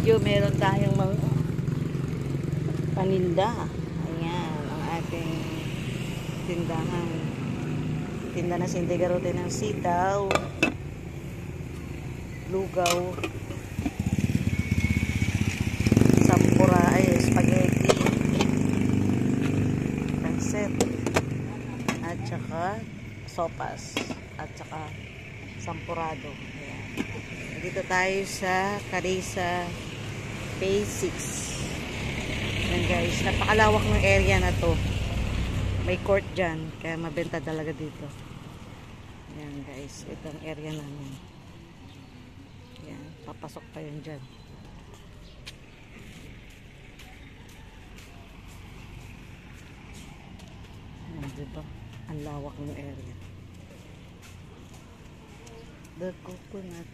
video, meron tayong mga paninda. Ayan, ang ating tindahan. Tinda na sindigarote ng sitaw, lugaw, sampura, spaghetti, pansit, at saka sopas, at saka sampurado. Ayan. Dito tayo sa Carissa Phase 6. Ayan guys, napakalawak ng area na to. May court dyan, kaya mabenta talaga dito. Ayan guys, itong area namin. Ayan, papasok pa yun dyan. Ayan, diba? Ang lawak ng area. The coconut.